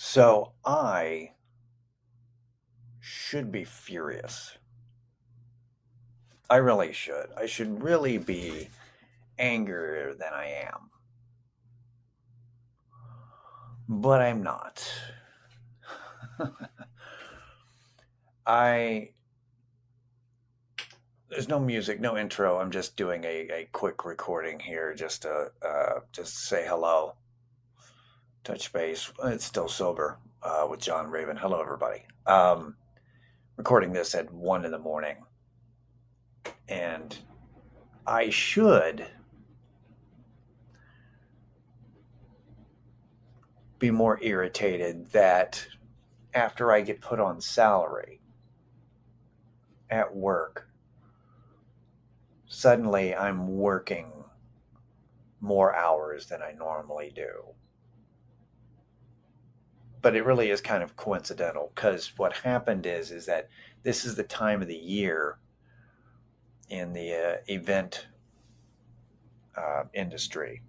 So I should be furious. I really should. I should really be angrier than I am. But I'm not. I There's no music, no intro. I'm just doing a quick recording here just to just say hello, touch base. It's still sober with John Raven. Hello, everybody. Recording this at 1 in the morning, and I should be more irritated that after I get put on salary at work, suddenly I'm working more hours than I normally do. But it really is kind of coincidental because what happened is that this is the time of the year in the event industry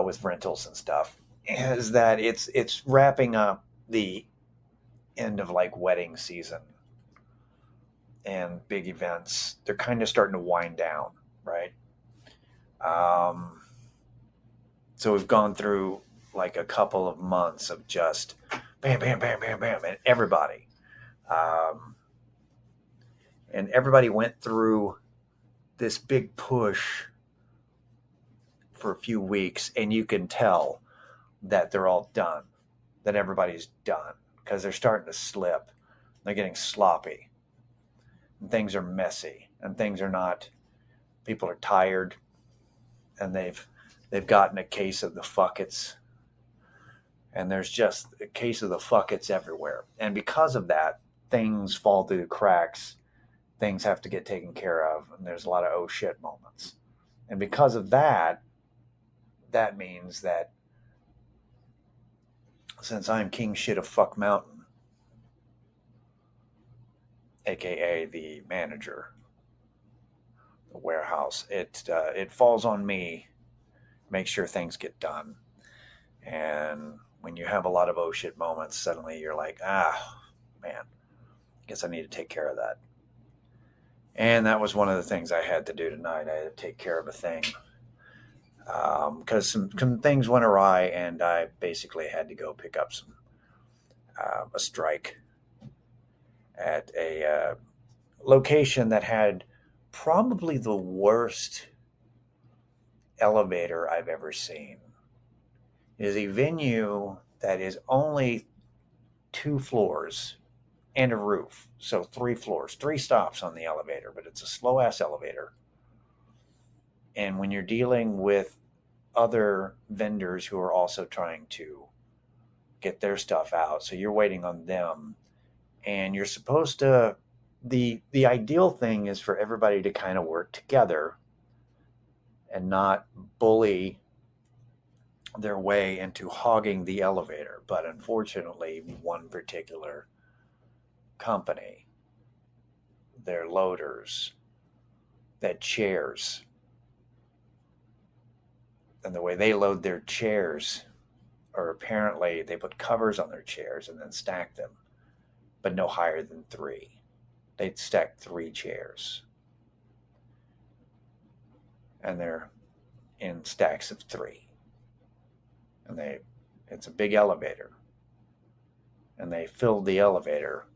with rentals and stuff is that it's wrapping up the end of like wedding season and big events. They're kind of starting to wind down, right? Um, so we've gone through like a couple of months of just bam, bam, bam, bam, bam, and um, everybody went through this big push for a few weeks, and you can tell that they're all done, that everybody's done because they're starting to slip. They're getting sloppy, and things are messy, and things are not. People are tired, and they've gotten a case of the fuckets, and there's just a case of the fuckets everywhere. And because of that, things fall through the cracks. Things have to get taken care of, and there's a lot of oh shit moments. And because of that, that means that since I'm king shit of fuck mountain, aka the manager, the warehouse, it falls on me. Make sure things get done. And when you have a lot of oh shit moments, suddenly you're like, man, I guess I need to take care of that. And that was one of the things I had to do tonight. I had to take care of a thing because some things went awry, and I basically had to go pick up a strike at a location that had probably the worst elevator I've ever seen. It is a venue that is only 2 floors and a roof. So 3 floors, 3 stops on the elevator, but it's a slow ass elevator. And when you're dealing with other vendors who are also trying to get their stuff out, so you're waiting on them, and you're supposed to. The ideal thing is for everybody to kind of work together and not bully their way into hogging the elevator. But unfortunately, one particular company, their loaders, that chairs, and the way they load their chairs, or apparently they put covers on their chairs and then stack them, but no higher than 3. They'd stack 3 chairs, and they're in stacks of 3. And it's a big elevator, and they filled the elevator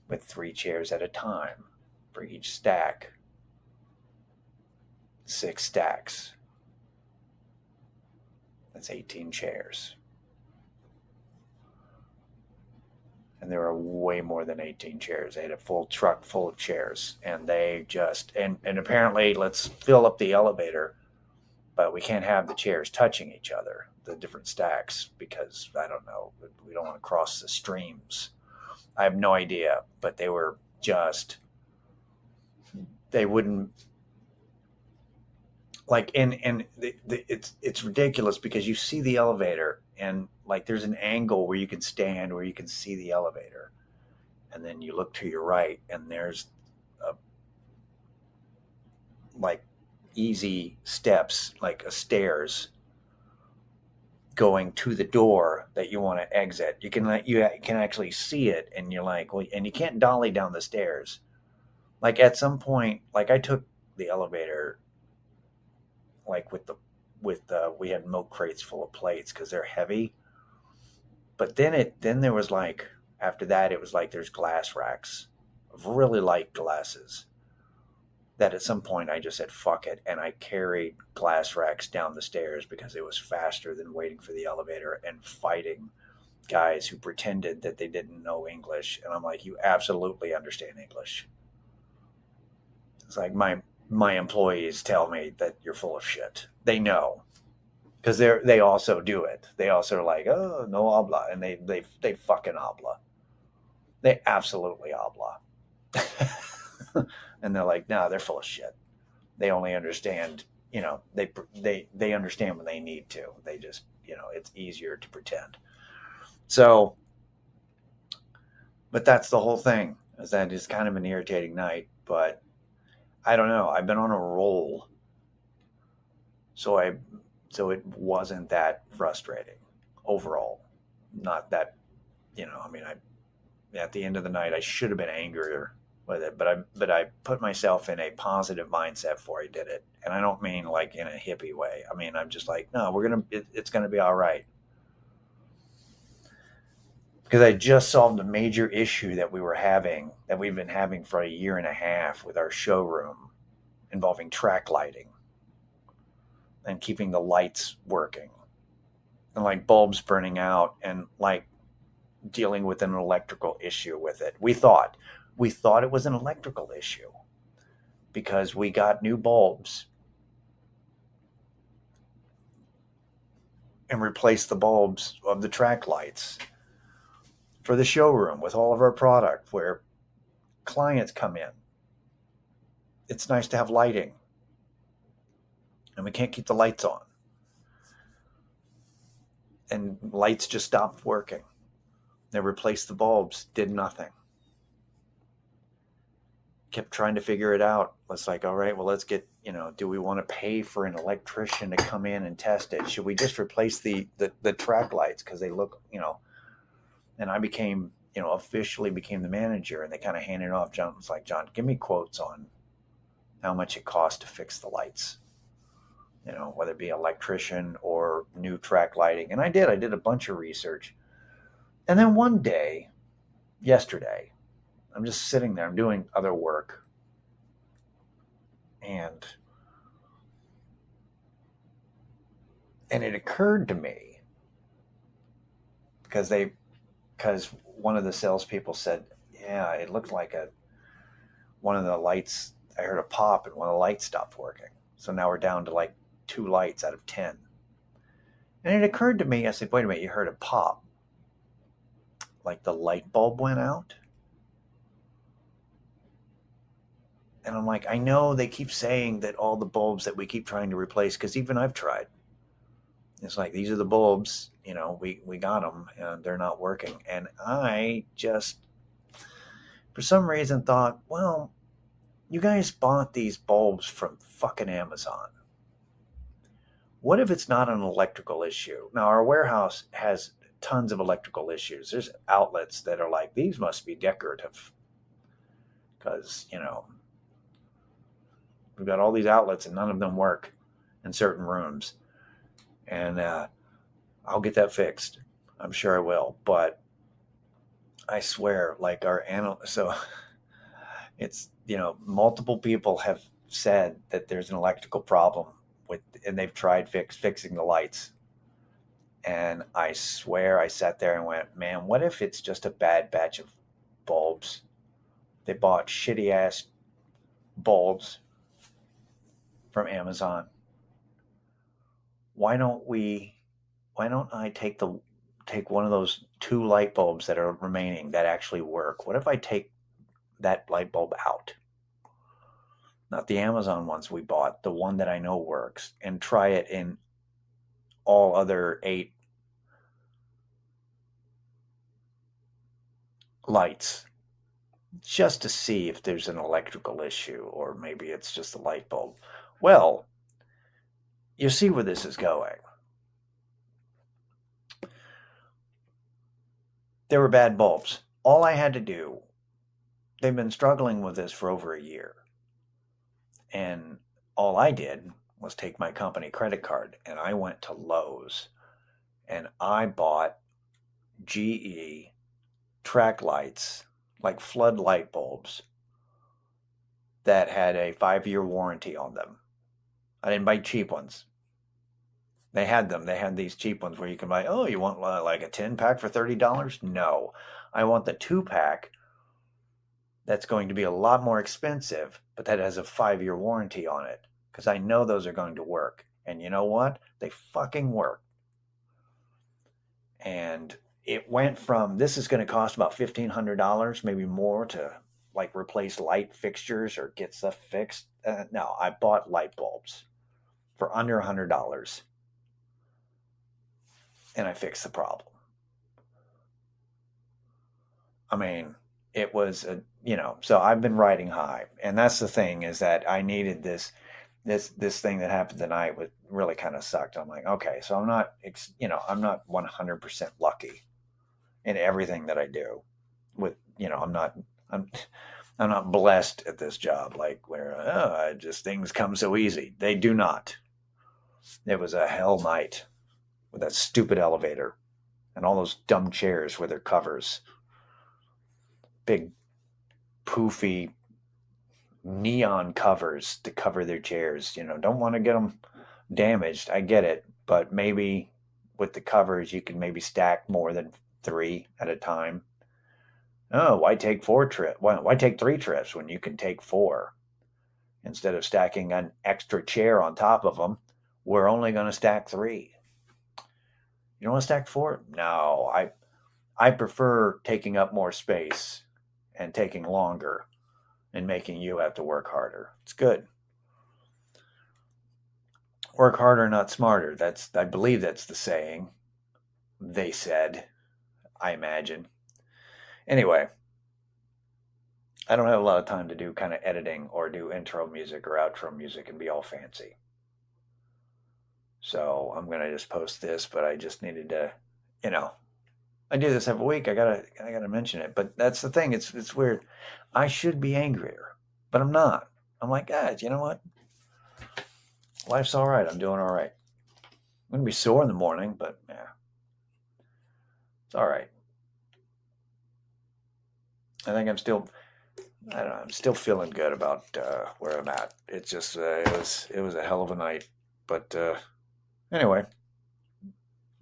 with 3 chairs at a time for each stack. 6 stacks. That's 18 chairs. And there were way more than 18 chairs. They had a full truck full of chairs, and they just and apparently let's fill up the elevator, but we can't have the chairs touching each other, the different stacks, because I don't know, we don't want to cross the streams. I have no idea, but they were just they wouldn't like it's ridiculous because you see the elevator, and like there's an angle where you can stand where you can see the elevator, and then you look to your right and there's a, like easy steps, like a stairs going to the door that you want to exit. You can actually see it, and you're like, well, and you can't dolly down the stairs. Like at some point, like I took the elevator, like we had milk crates full of plates because they're heavy. But then there was like after that it was like there's glass racks of really light glasses that at some point I just said fuck it, and I carried glass racks down the stairs because it was faster than waiting for the elevator and fighting guys who pretended that they didn't know English. And I'm like, you absolutely understand English. It's like my employees tell me that you're full of shit. They know because they also do it. They also are like, oh, no habla, and they fucking habla. They absolutely habla. And they're like, no, they're full of shit. They only understand, they understand when they need to. They just, it's easier to pretend. So, but that's the whole thing. Is that it's kind of an irritating night, but I don't know. I've been on a roll, so it wasn't that frustrating overall. Not that, I mean, at the end of the night, I should have been angrier with it, but I put myself in a positive mindset before I did it, and I don't mean like in a hippie way. I mean, I'm just like, no, it's gonna be all right, because I just solved a major issue that we've been having for a year and a half with our showroom, involving track lighting and keeping the lights working, and like bulbs burning out, and like dealing with an electrical issue with it. We thought it was an electrical issue because we got new bulbs and replaced the bulbs of the track lights for the showroom with all of our product where clients come in. It's nice to have lighting, and we can't keep the lights on. And lights just stopped working. They replaced the bulbs, did nothing. Kept trying to figure it out. It's like, all right, well, let's get, do we want to pay for an electrician to come in and test it? Should we just replace the track lights because they look, and I became, officially became the manager, and they kind of handed it off. John was like, John, give me quotes on how much it costs to fix the lights, whether it be electrician or new track lighting. And I did a bunch of research. And then one day, yesterday, I'm just sitting there, I'm doing other work, and it occurred to me because one of the salespeople said, yeah, it looked like one of the lights, I heard a pop and one of the lights stopped working. So now we're down to like 2 lights out of 10. And it occurred to me, I said, wait a minute, you heard a pop. Like the light bulb went out? And I'm like, I know they keep saying that all the bulbs that we keep trying to replace, because even I've tried. It's like, these are the bulbs, we got them and they're not working. And I just, for some reason, thought, well, you guys bought these bulbs from fucking Amazon. What if it's not an electrical issue? Now, our warehouse has tons of electrical issues. There's outlets that are like, these must be decorative because, we've got all these outlets and none of them work in certain rooms. And I'll get that fixed. I'm sure I will. But I swear, like so it's, multiple people have said that there's an electrical problem and they've tried fixing the lights. And I swear I sat there and went, man, what if it's just a bad batch of bulbs? They bought shitty ass bulbs from Amazon. Why don't I take one of those 2 light bulbs that are remaining that actually work? What if I take that light bulb out? Not the Amazon ones we bought, the one that I know works, and try it in all other 8 lights just to see if there's an electrical issue, or maybe it's just a light bulb. Well, you see where this is going. They were bad bulbs. All I had to do, they've been struggling with this for over a year. And all I did was take my company credit card and I went to Lowe's and I bought GE track lights, like flood light bulbs, that had a 5-year warranty on them. I didn't buy cheap ones. They had them. They had these cheap ones where you can buy, oh, you want like a 10-pack for $30? No. I want the 2-pack that's going to be a lot more expensive, but that has a 5-year warranty on it because I know those are going to work. And you know what? They fucking work. And it went from this is going to cost about $1,500, maybe more, to like replace light fixtures or get stuff fixed. No, I bought light bulbs for under $100 and I fixed the problem. I mean, it was so I've been riding high, and that's the thing, is that I needed this thing that happened tonight was really kind of sucked. I'm like, okay, so I'm not 100% lucky in everything that I do. With I'm not blessed at this job, like where just things come so easy. They do not. It was a hell night with that stupid elevator and all those dumb chairs with their covers, big poofy neon covers to cover their chairs. Don't want to get them damaged. I get it, but maybe with the covers you can maybe stack more than 3 at a time. Oh, why take 4 trips? Why take 3 trips when you can take 4? Instead of stacking an extra chair on top of them, we're only going to stack 3. You don't want to stack 4? No, I prefer taking up more space and taking longer and making you have to work harder. It's good. Work harder, not smarter. I believe that's the saying. They said, I imagine. Anyway, I don't have a lot of time to do kind of editing or do intro music or outro music and be all fancy. So I'm going to just post this, but I just needed to, I do this every week. I gotta mention it. But that's the thing. It's weird. I should be angrier, but I'm not. I'm like, guys, you know what? Life's all right. I'm doing all right. I'm gonna be sore in the morning, but yeah, it's all right. I think I'm still feeling good about where I'm at. It's just it was a hell of a night, but anyway,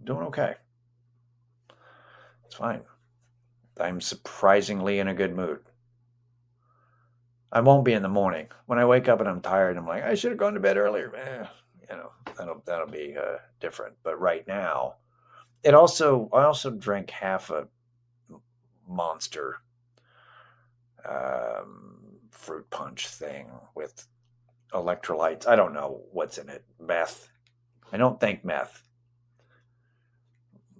doing okay. It's fine. I'm surprisingly in a good mood. I won't be in the morning. When I wake up and I'm tired, I'm like, I should have gone to bed earlier. That'll be different. But right now, I also drank half a Monster fruit punch thing with electrolytes. I don't know what's in it. Meth. I don't think meth.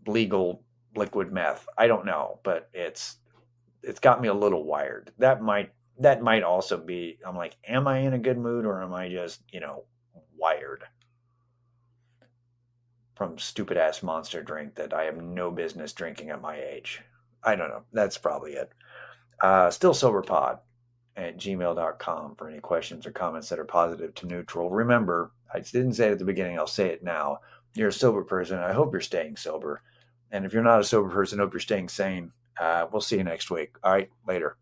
Legal liquid meth. I don't know, but it's got me a little wired. That might also be, I'm like, am I in a good mood or am I just, wired from stupid ass Monster drink that I have no business drinking at my age? I don't know. That's probably it. stillsoberpod@gmail.com for any questions or comments that are positive to neutral. Remember, I didn't say it at the beginning. I'll say it now. You're a sober person. I hope you're staying sober. And if you're not a sober person, I hope you're staying sane. We'll see you next week. All right, later.